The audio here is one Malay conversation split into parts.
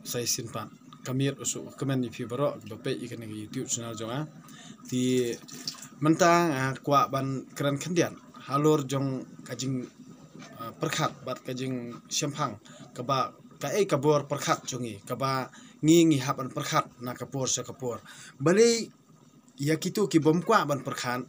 saya simpan kami usu kemen di baro bape ikan di YouTube channel jonga di mentang kwa ban keren kendian halur jong kajing perkhat bat kajing sempang kaba kabor perkhat jongi kaba ngi hapan perkhat na kapor sa kapor bali ya kitu ki bom kwa ban perkhan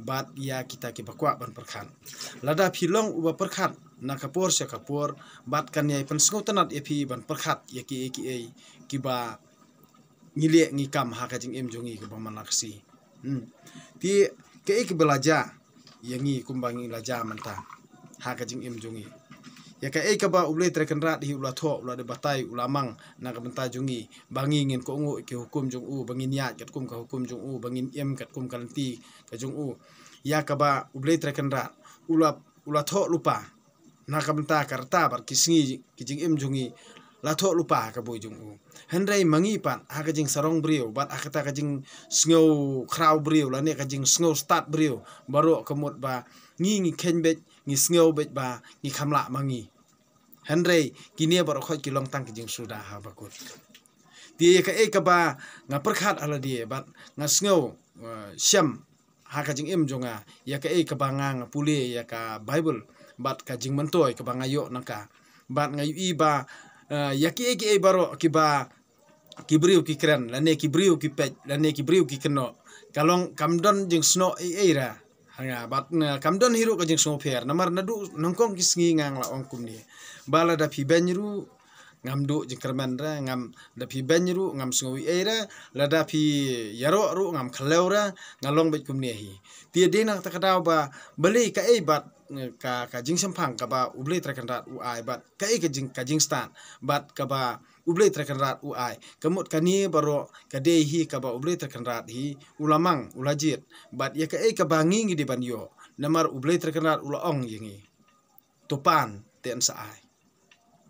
bat ya kita ki bakwa ban perkhan lada philong uba perkhat na kapor sa kapor bat kan yai pensngo tanat epi ban perkhat ya ki ba ngile ngi kam ha kajing em jongi ke bamanaksi ti ke belaja yangi kumbangi laja manta ha kajing em jongi ya ka ba uble trekenrat hi ula tho ula de batai ulamang na ka benta jongi bangi ngin ko ngu ke hukum jong u bangin ya kat kum ka hukum jong u bangin em kat kum kalanti ka jong u ya ka ba uble trekenrat ula tho lupa na ka benta karta bar kisngi kijing em jongi la tho lupa ka boy jong u hendrai mangi pan ha ka jing sarong brio bat akata ka jing snow kraw brio la ne ka jing snow start brio baro kemut ba ngi kenbet ngi snow bet ba ngi khamla mangi hendrai kini baro khoi kilong tang ki jing suda ha bakut ti ka ba nga perkhat ala die bat nga snow syam ha ka jing em jonga ya ka ba nga puli ya ka bible bat ka jing mentoy ka ba ngayo naka bat ngayu i ba ya ki baro ki ba kibriu ki kren lane kibriu ki pej lane kibriu ki keno kalong kamdon jing sno era hanga bat kamdon hiru ka jing sno fair namar nadu nongkong ki sngi ngang la ongkum ni bala da pi benru ngamdu jing kermandra ngam da pi benru ngam sno era la da pi yaro ru ngam khaleura ngalong bet kum ni hi ti dena ta kadaw ba beli ka bat ka jing sempang ka ba uble trakanrat u ai bat ka jing stan bat ka ba uble trakanrat u ai kamut kani baro ka de hi ka ba uble trakanrat hi ulamang ulajit bat ya ka ba ngi di banyo namar uble trakanrat ula ong yingi topan ten sa ai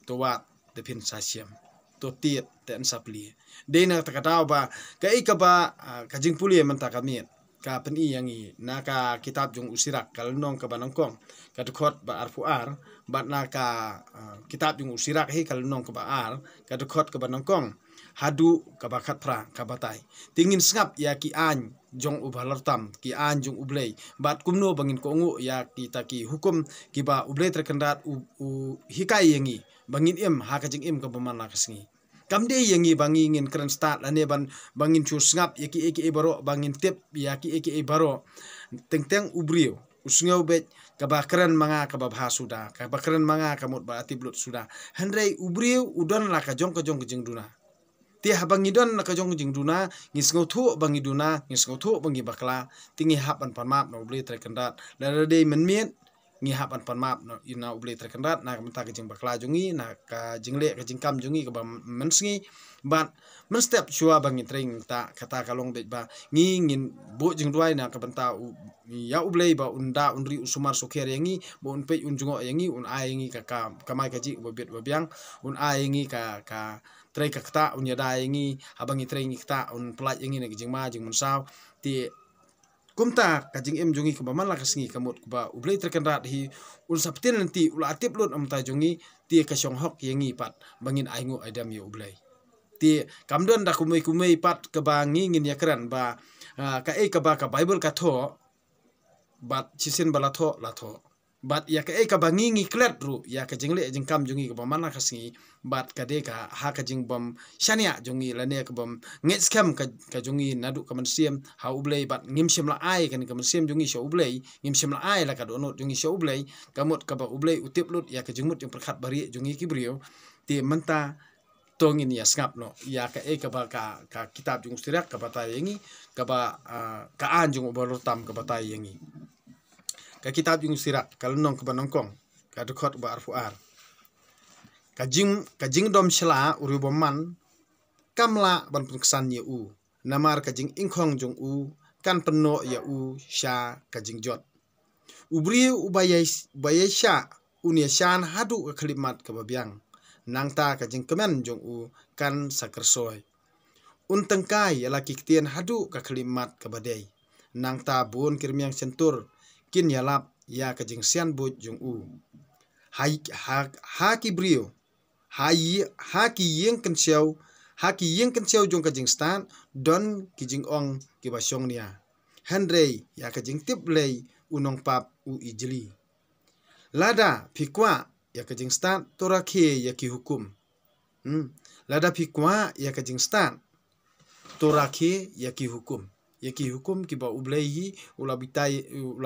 to wat de pin sa siam to tiet ten sa pli de na ta kataw ba ka ba ka jing puli menta kamit ka peni yangi na ka kitab jung usirak kalnong ka banangkong ka dukot ba arfuar bat na ka kitab jung usirak he kalnong ka ba ar ka dukot ka banangkong hadu ka bakat pra ka batai tingin sngap ya ki an jong ubalartam ki an jong ublei bat kumno bangin ko ngu ya kita ki hukum ki ba ublei terkendat hikai yangi bangin im ha ka jing im ka bamana kasngi kamde yangi bangi ngin keren start lane bangin chu sngap yaki baro bangin tip yaki baro teng ubrio usngau bet kaba keren manga kaba bhasuda kaba keren manga kamut ba atiblut suda handrei ubrio udon la ka jong jing duna ti habangi don la ka jong jing duna ngisngau thu bangi duna ngisngau thu bangi bakla tingi hapan panmap no ubli trekendat la de menmiet ngi hapan panmap no ina ubli terkendat na kamta ka jing bakla jungi na ka jingle ka jingkam jungi ka ba mensngi bat men step chua bangi tring ta kata kalong bet ba ngi ngin bo jing duai na ka banta ya ublei ba unda unri usumar sokher yangi bo un pe un jungo yangi un ai yangi ka kamai ka ji bo bet ba biang un ai yangi ka trei ka kta un yada yangi habangi trei ngi kta un plat yangi na jing ma jing mensau ti kumta kajing em jongi ke bamala kasngi kamut ba ublei terkendat hi ul saptin nanti ula atip lut amta jongi ti ka syong hok yangi pat bangin aingu adam ya ublei ti kamdon da kumei pat ke bangi ngin ya kran ba ka ba ka bible ka tho bat chisin bala tho la tho bat ya ka bangi ngi klet ru ya ka jingle jingkam jongi ke bamana kasngi bat ka de ka ha ka jing bom shania jongi la ne ka bom nget scam ka jongi nadu ka mansiam ha ublei bat ngim sim la ai kan ka mansiam jongi sho ublei ngim sim la ai la ka donot jongi sho ublei kamut ka ba ublei utip lut ya ka jingmut jong perkhat bari jongi kibrio ti menta tongin ya skap no ya ka ba ka kitab jong stirak ka batai yangi ka ba ka an jong ubalutam ka batai yangi ka kitab jong stirak kalnong ka banongkong ka dukot ba arfuar kajing dom shela uri boman kamla ban pungsan ye u namar kajing ingkhong jong u kan peno ya u sha kajing jot ubri ubaya sha unia shan hadu ka klimat ka babyang nangta kajing kemen jong u kan sakersoy untengkai yala kiktien hadu ka klimat ka badai nangta bun kirmiang sentur kin yalap ya kajing sian bot jong u ha kibrio ha ki yeng kan siau jong kajing stan don kijing ong ki basong nia Henry ya kajing tip lei unong pap u ijli lada pikwa ya kajing stan torakhe ya ki hukum lada pikwa ya kajing stan torakhe ya ki hukum ki ba ublehi ula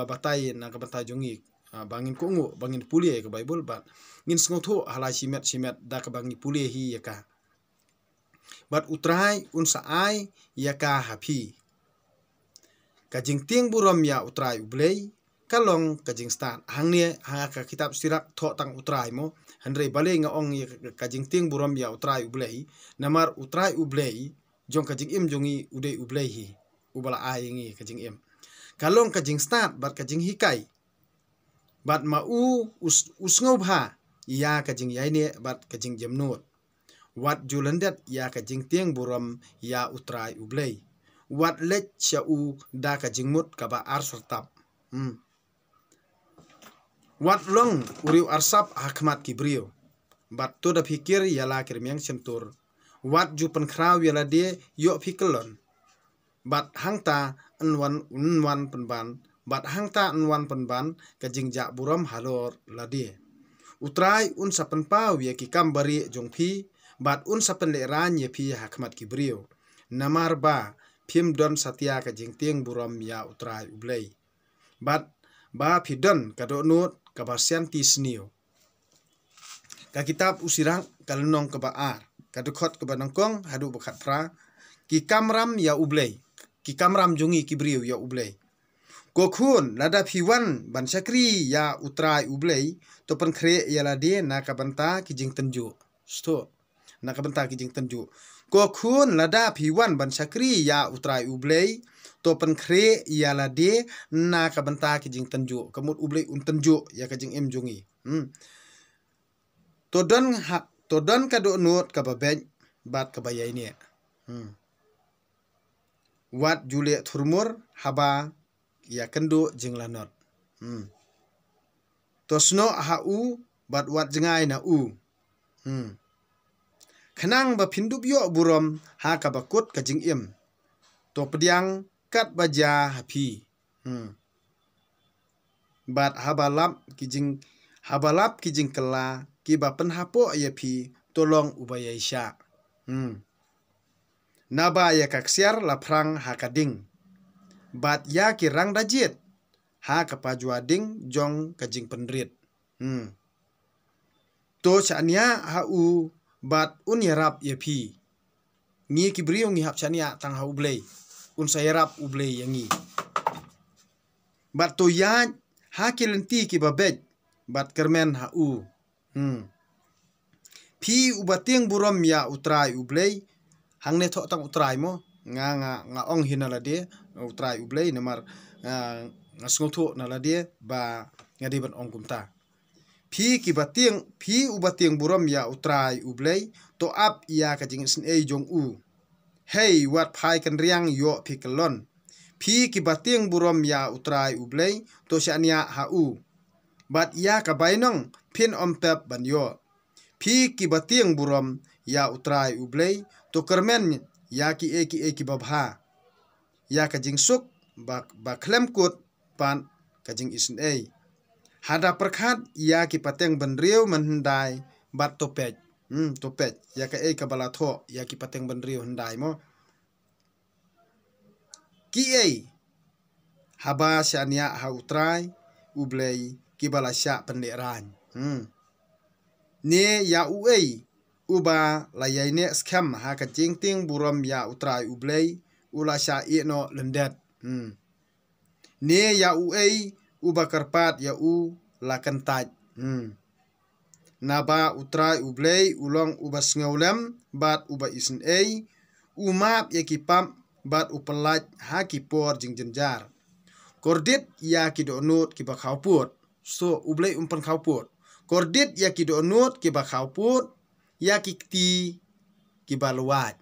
batai na ka batai jongi bangin kongo bangin pulie ke Bible bat ngin sngoto hala simet da ka bangi pulie hi ya ka bat utrai unsa ai ya ka hapi kajing ting buram ya utrai ublei kalong kajing stan hangni ha ka kitab sirak tho tang utrai mo handrei bale nga ong ya kajing ting buram ya utrai ublei namar utrai ublei jong kajing im jongi udei ublei hi ubala ai ngi kajing im kalong kajing stan bat kajing hikai bat ma usngau bha ya kajing yaine bat kajing jamnut wat julandet ya kajing tiang buram ya utrai ublei wat lech sya u da kajing mut kaba ar sertap wat long uriu arsap hakmat kibrio bat to da pikir yala kirmyang sentur wat ju penkraw yala de yo pikelon bat hangta unwan penban bat hangta unwan penban kajing ja buram halor lade utrai un sapen pau ya ki kambari jongpi bat un sapen le ran ye pi hakmat kibrio namar ba phim don satya kajing tiang buram ya utrai ublei bat ba pidon kadonut kabasian tisnio ka kitab usirang kalnong kabaar kadukot kabanangkong hadu bakat pra ki kamram ya ublei ki kamram jongi kibrio ya ublei kokhun lada phiwan ban sakri ya utrai ublei to pen khre ya lade na kabanta kijing tenju sto na kabanta kijing tenju kokhun lada phiwan ban sakri ya utrai ublei to pen khre ya lade na kabanta kijing tenju kamut ublei un tenju ya kajing em jongi to don kado not kababeng bat kabayai ne wat jule thurmur haba ya kendo jinglanot tosno ha u bat wat jengai na u khanang ba phindup yo burom ha ka bakut kajing im to pediang kat baja hapi bat habalap kijing kela ki ba pen hapo ya pi tolong ubaya isya naba ya kaksiar laprang hakading bat ya kirang dajit ha kapajua ding jong kajing penrit to chania ha u bat un yarap ye pi ngi kibriu ngi hap chania tang ha ublei un sayarap ublei yangi bat to ya ha kilenti ki babej bat kermen ha u pi ubating buram ya utrai ublei hangne tho tang utrai mo nga ong hinalade utrai ublei namar ngasngotho nalade ba ngadi ban ong kumta pi ubating buram ya utrai ublei to up ya kajing sin e jong u hey wat phai kan riang yo pikelon pi kibating buram ya utrai ublei to syania ha u bat ya kabainong pin ompep ban yo pi kibating buram ya utrai ublei to kermen ya ki eki babha ya kajing suk ba klem kut pan kajing isin e hada perkhat ya ki pateng benriu menhendai bat topej ya ka kabala tho ya ki pateng benriu hendai mo ki haba syania ha utrai ublei ki bala sya penderan ne ya uba layaine skam ha ka jingting buram ya utrai ublei ula sya no lendet ne ya uba karpat ya lakan taj naba utrai ublei ulong uba sngaulem bat uba isin umap ya kipam bat upelaj ha kipor jing jenjar kordit ya kidonut kiba khawput so ublei umpan khawput kordit ya kidonut kiba khawput ya kikti kibaluat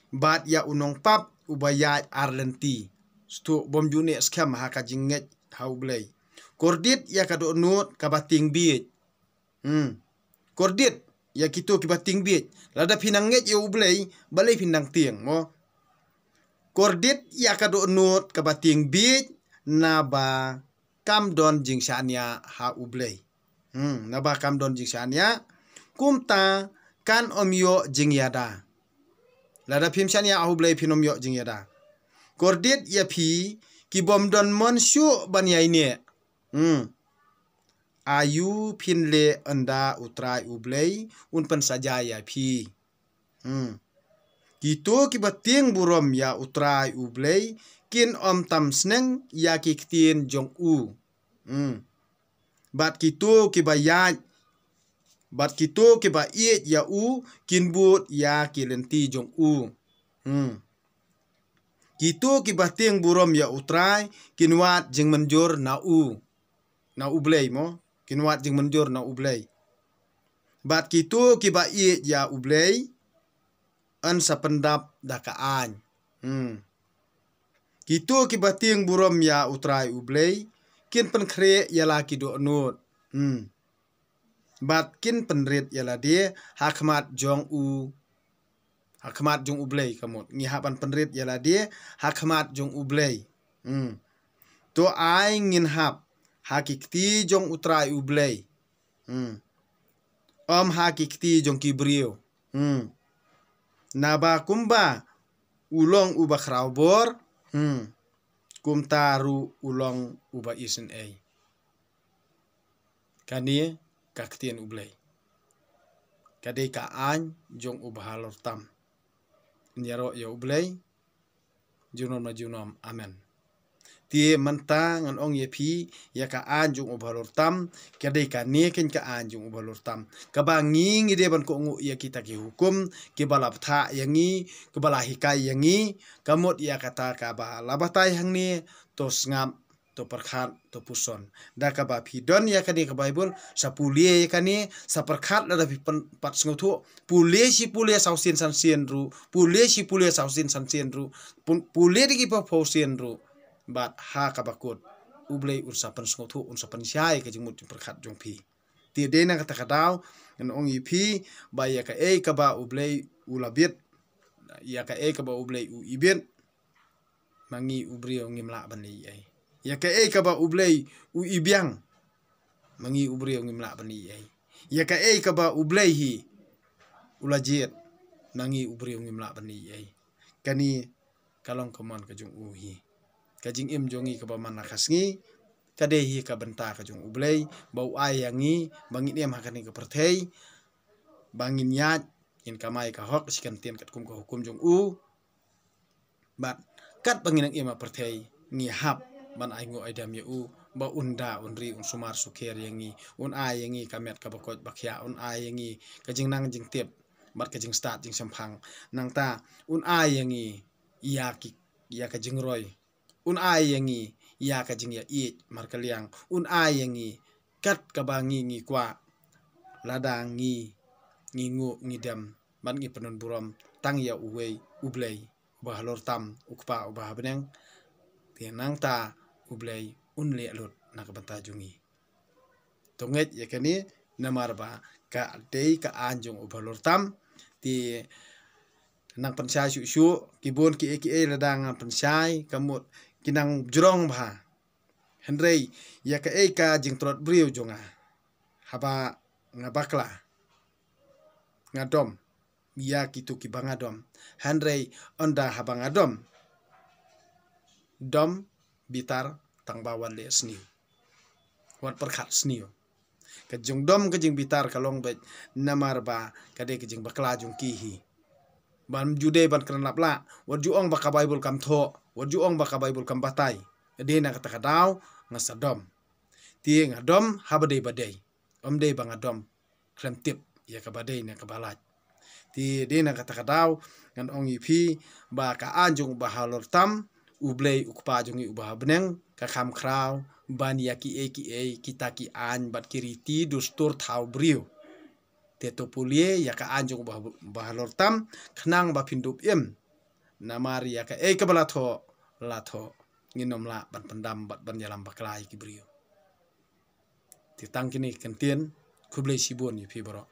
bat ya unong pap ubayat arlenti stu bom june skam ha ka jinget ha ublei kordit ya kadonut kabating biit kordit ya kitu kiba ting bit lada pinang nget ya ublei balai pinang tiang mo kordit ya kado nut kaba ting bit na ba kam don jing shania ha ublei na ba kam don jing shania kumta kan omyo jing yada lada pim shania ha ublei pinom yo jing yada kordit ya pi ki bom don mon shu ban yai ne ayu pinle anda utrai ublei unpan saja ya pi gitu ki bating burom ya utrai ublei kin om tam sneng ya ki ktien jong u bat gitu ki bayat bat gitu ki ba iet ya u kin but ya ki lenti jong u gitu ki bating burom ya utrai kinwat jing menjur na ublei mo kinwat jing menjur na ublei bat gitu ki ba iet ya ublei an sapendap dakaan gitu ki bating burom ya utrai ublei kin pen kre ya laki do nut bat kin penrit ya la dia hakmat jong ublei kamut ngi hapan penrit ya la dia hakmat jong ublei to ai ngin hap hakikti jong utrai ublei om hakikti jong kibrio naba kumba ulong uba kraubor kumtaru ulong uba isen ei kani kaktien ublei kadai ka an jong uba halor tam nyaro ya ublei junom amen tie menta ngan ong ye pi ya ka an jong uba halor tam kadai ka ne ken ka an jong uba halor tam ka ba ngi de ban ko ngu ya kita ki hukum ki balap tha yangi ke bala hikai yangi kamut ya kata ka ba labatai hangni to ngam to perkhat to puson da ka ba pidon ya kani ka bible sa pulie ya kani sa perkhat la bi pat sngotu pulie si pulie sausin sansien ru pulie si pulie sausin sansien ru pulie di pa pausin ru bat ha ka bakut ublei ursa pan sngotu unsa pan syai ka jingmut perkhat jong pi ti de na kata kadaw en ong ipi ba ya ka e ka ba ublei ulabit ya ka e ka ba ublei u ibit mangi ubrio ngimla bani ai ya ka e ka ba ublei u ibyang mangi ubrio ngimla bani ai ya ka e ka ba ublei hi ulajit nangi ubrio ngimla bani ai kani kalong komon ka jong u hi ka jing im jongi ka ba manakasngi ka de hi ka benta ka jong ublei bau ai yangi bangin em hakani ka perthei bangin yat in kamai ka hok sikan tien kat kum ka hukum jong u bat kat bangin em perthei ngi hap ban ai ngo aidam ya u ba unda unri un sumar suker yangi un ai yangi kamet ka bakot bakhya un ai yangi ka jing nang jing tep bat ka jing start jing samphang nang ta un ai yangi ya ka jing roi un ai yangi ya ka jing ya it mar kaliang un ai yangi kat ka bangi ngi kwa ladang ngi ngu ngi dam ban ngi penun buram tang ya uwei ublei ba halor tam ukpa ba beneng tianang ta ublei unle lut nak banta jungi tonget ya kani namar ba ka dei ka anjung ubalor tam ti nang pensai su kibun ki ladang pensai kamut kinang jrong ba henrei ya ka ka jing trot briu jonga haba ngabakla ngadom ya kitu ki bangadom henrei onda haba ngadom dom bitar tang bawan le sniu wat perkhat sniu ka jung dom ka jing bitar kalong bet namar ba ka de ka jing bakla jung ki hi ban jude ban kran lapla wat juong ba ka bible kam tho wat juong ba ka bible kam batai de na kata kadaw nga sadom ti nga dom habade badai om de ba nga dom klam tip ya ka badai na ka balat ti de na kata kadaw ngan ong ipi ba ka anjung ba halor tam ublei ukpa jungi ubah beneng ka kham kraw ban yaki kita ki an bat kiriti dustur thau briu te to pulie ya ka anjung bah lor tam khnang ba pindup em namari ya ka ka balatho latho nginom la ban pendam bat ban yalam baklai ki briu ti tang kini kentien kublei sibon yi pi baro